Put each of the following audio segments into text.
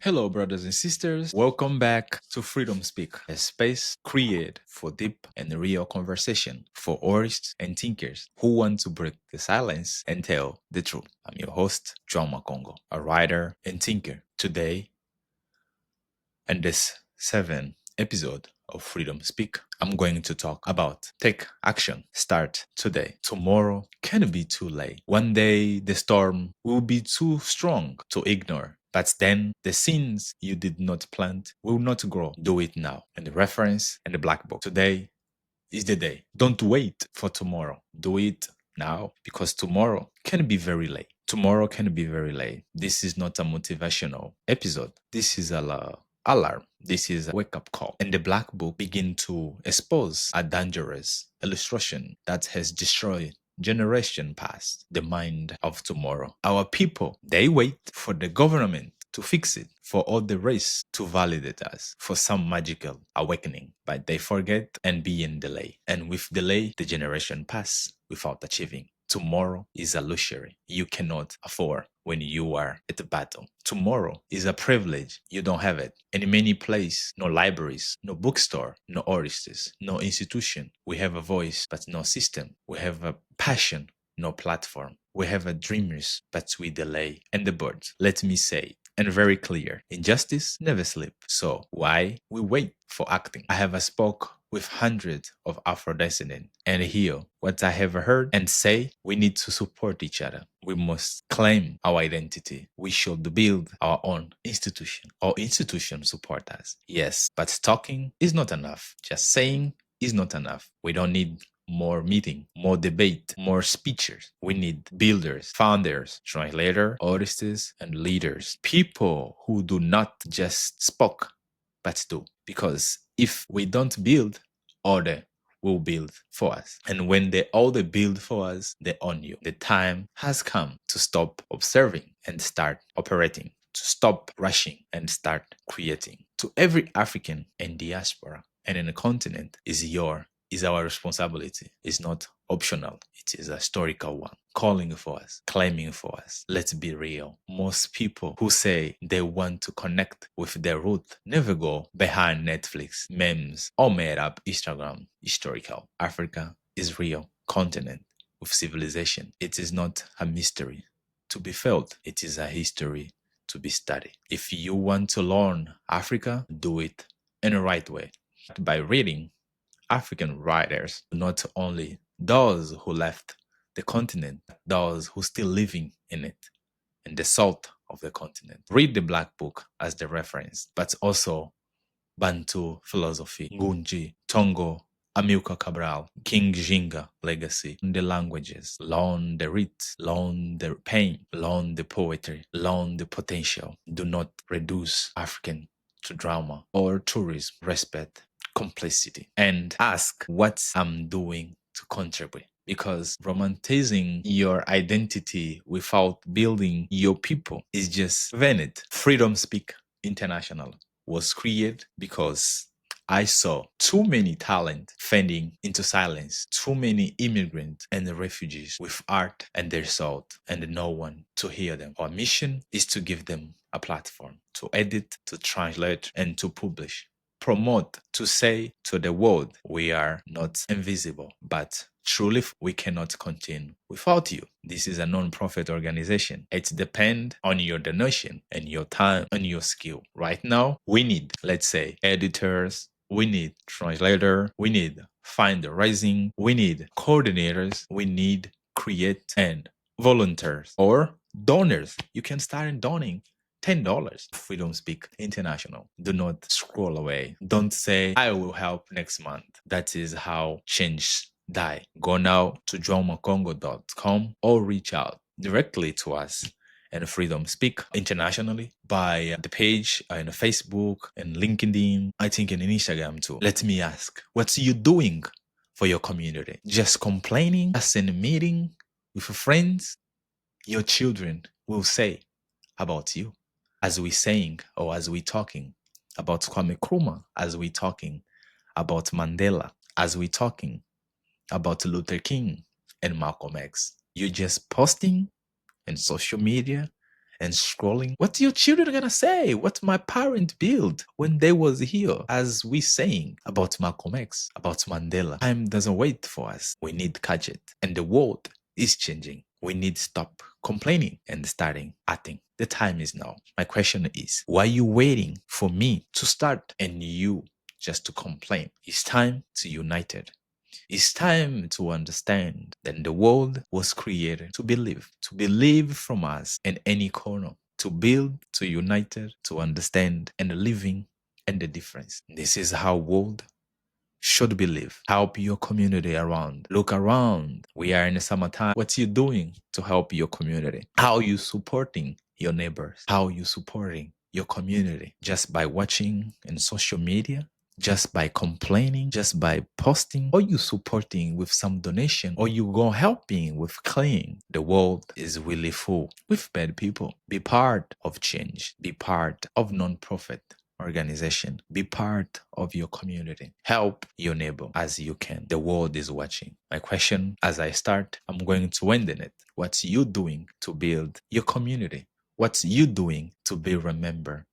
Hello, brothers and sisters. Welcome back to Freedom Speak, a space created for deep and real conversation for artists and thinkers who want to break the silence and tell the truth. I'm your host, João Macongo, a writer and thinker. Today, in this 7th episode of Freedom Speak, I'm going to talk about take action. Start today. Tomorrow can be too late. One day the storm will be too strong to ignore. But then the seeds you did not plant will not grow. Do it now. And the reference and the black book. Today is the day. Don't wait for tomorrow. Do it now because tomorrow can be very late. Tomorrow can be very late. This is not a motivational episode. This is a alarm. This is a wake-up call. And the black book begin to expose a dangerous illustration that has destroyed generation past the mind of tomorrow. Our people, they wait for the government to fix it, for all the race to validate us, for some magical awakening. But they forget and be in delay. And with delay, the generation pass without achieving. Tomorrow is a luxury you cannot afford when you are at the battle. Tomorrow is a privilege. You don't have it. In many places, no libraries, no bookstore, no artists, no institution. We have a voice, but no system. We have a passion, no platform. We have a dreamers, but we delay. And the birds, let me say, and very clear, injustice never sleep. So why we wait for acting? I have spoke with hundreds of Afro-descendants and hear what I have heard and say we need to support each other. We must claim our identity. We should build our own institution. Our institution support us. Yes, but talking is not enough. Just saying is not enough. We don't need more meeting, more debate, more speeches. We need builders, founders, translators, artists, and leaders. People who do not just speak, but do. Because if we don't build, other will build for us. And when they all they build for us, they own you. The time has come to stop observing and start operating. To stop rushing and start creating. To every African in diaspora and in the continent is our responsibility. It's not optional. It is a historical one. Calling for us, claiming for us. Let's be real. Most people who say they want to connect with their root never go behind Netflix, memes, or made up Instagram. Historical. Africa is real continent with civilization. It is not a mystery to be felt. It is a history to be studied. If you want to learn Africa, do it in the right way. By reading African writers, not only those who left the continent, those who still living in it, in the south of the continent. Read the Black Book as the reference, but also Bantu philosophy, Ngunji, Tongo, Amilcar Cabral, King Jinga legacy, the languages, learn the rhythms, learn the pain, learn the poetry, learn the potential. Do not reduce African to drama or tourism. Respect complicity and ask what I'm doing to contribute. Because romanticizing your identity without building your people is just vanity. Freedom Speak International was created because I saw too many talent fading into silence, too many immigrants and refugees with art and their soul, and no one to hear them. Our mission is to give them a platform to edit, to translate, and to publish. Promote, to say to the world, we are not invisible, but truly we cannot continue without you. This is a non-profit organization. It depends on your donation and your time and your skill. Right now, we need, let's say, editors, we need translator, we need fundraising, we need coordinators, we need create and volunteers or donors. You can start donating $10. Freedom Speak International. Do not scroll away. Don't say, I will help next month. That is how change die. Go now to joaomacongo.com or reach out directly to us and Freedom Speak internationally by the page in Facebook and LinkedIn. I think in Instagram too. Let me ask, what are you doing for your community? Just complaining? Just in a meeting with friends? Your children will say about you. As we saying or as we talking about Kwame Nkrumah, as we talking about Mandela, as we talking about Luther King and Malcolm X. You're just posting in social media and scrolling. What your children gonna say? What my parent built when they was here? As we saying about Malcolm X, about Mandela. Time doesn't wait for us. We need gadget. And the world is changing. We need to stop complaining and starting acting. The time is now. My question is, why are you waiting for me to start and you just to complain? It's time to unite. It's time to understand that the world was created to believe from us in any corner, to build, to unite, to understand, and living and the difference. This is how world should believe. Help your community around. Look around. We are in the summertime. What you doing to help your community? How you supporting your neighbors? How you supporting your community? Just by watching in social media? Just by complaining? Just by posting? Or you supporting with some donation? Or you go helping with cleaning? The world is really full with bad people. Be part of change. Be part of non-profit organization. Be part of your community. Help your neighbor as you can. The world is watching. My question as I start, I'm going to end in it. What's you doing to build your community? What's you doing to be remembered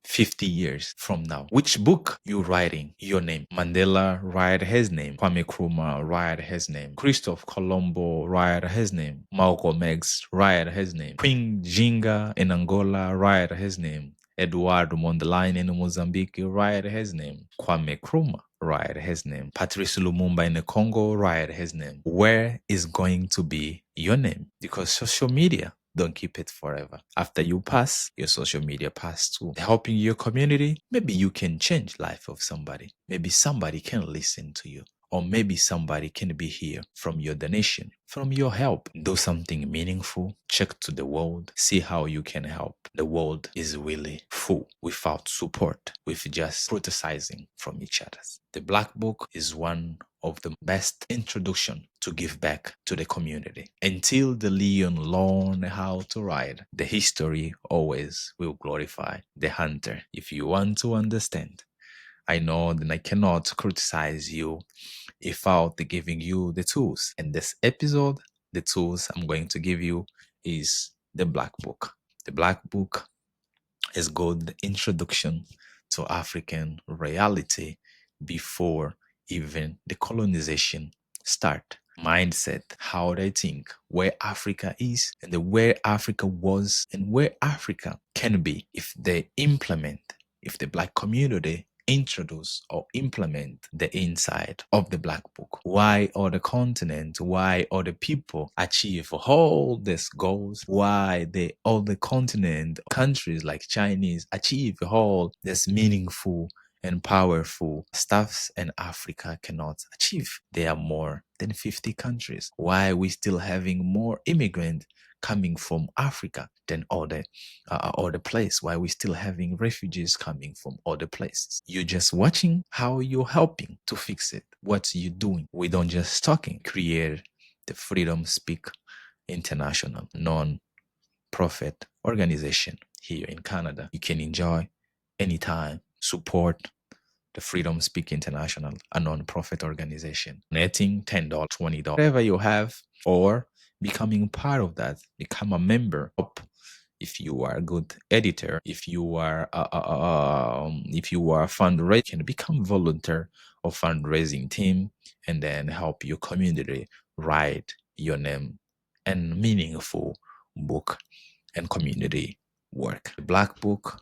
50 years from now? Which book you writing your name? Mandela write his name. Kwame Nkrumah write his name. Christopher Colombo write his name. Malcolm X write his name. Queen Jinga in Angola write his name. Eduardo Mondlane in Mozambique write his name. Kwame Nkrumah write his name. Patrice Lumumba in the Congo write his name. Where is going to be your name? Because social media don't keep it forever. After you pass, your social media pass too. Helping your community, maybe you can change life of somebody. Maybe somebody can listen to you. Or maybe somebody can be here from your donation, from your help. Do something meaningful. Check to the world. See how you can help. The world is really full without support, with just criticizing from each other. The Black Book is one of the best introduction to give back to the community. Until the leon learn how to ride, the history always will glorify the hunter. If you want to understand, I know that I cannot criticize you without giving you the tools. In this episode, the tools I'm going to give you is the Black Book. The Black Book is good introduction to African reality before even the colonization start. Mindset, how they think, where Africa is and where Africa was and where Africa can be if they implement, if the Black community introduce or implement the inside of the Black Book. Why other continents, why other people achieve all these goals, why the other continent, countries like Chinese achieve all this meaningful and powerful stuffs and Africa cannot achieve. There are more than 50 countries. Why are we still having more immigrants coming from Africa than other place? Why are we still having refugees coming from other places? You're just watching how you're helping to fix it. What you doing? We don't just talking. Create the Freedom Speak International non-profit organization here in Canada. You can enjoy anytime. Support the Freedom Speak International, a non-profit organization. Netting $10, $20, whatever you have, or becoming part of that, become a member. If you are a good editor, if you are fundraising, can become volunteer or fundraising team, and then help your community write your name and meaningful book and community work. The Black Book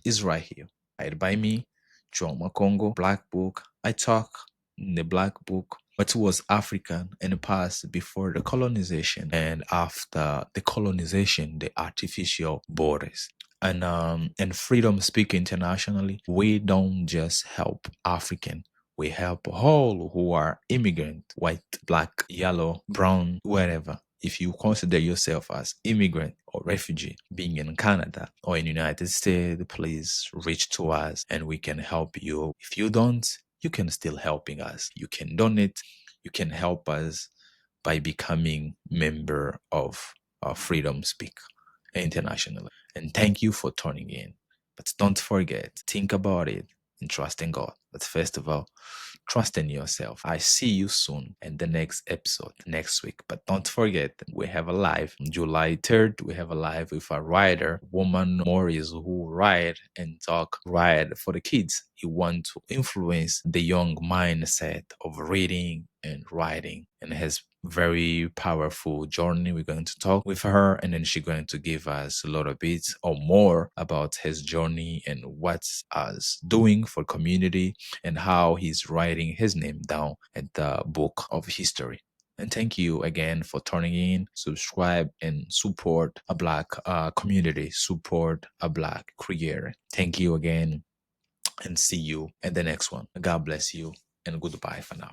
is right here. Right by me, João Macongo. Black Book. I talk in the Black Book what was African in the past before the colonization and after the colonization, the artificial borders. And Freedom Speak internationally, we don't just help African. We help all who are immigrant, white, black, yellow, brown, wherever. If you consider yourself as immigrant or refugee being in Canada or in the United States, please reach to us and we can help you. If you don't, you can still helping us. You can donate. You can help us by becoming member of Freedom Speak International. And thank you for tuning in. But don't forget, think about it and trust in God. But first of all, trust in yourself. I see you soon in the next episode next week. But don't forget, we have a live July 3rd. We have a live with a writer, woman Morris, who write and write for the kids. He want to influence the young mindset of reading and writing, and has very powerful journey. We're going to talk with her, and then she's going to give us a little bit or more about his journey and what's us doing for community and how he's writing his name down at the book of history. And thank you again for turning in, subscribe, and support a Black community, support a Black creator. Thank you again, and see you in the next one. God bless you, and goodbye for now.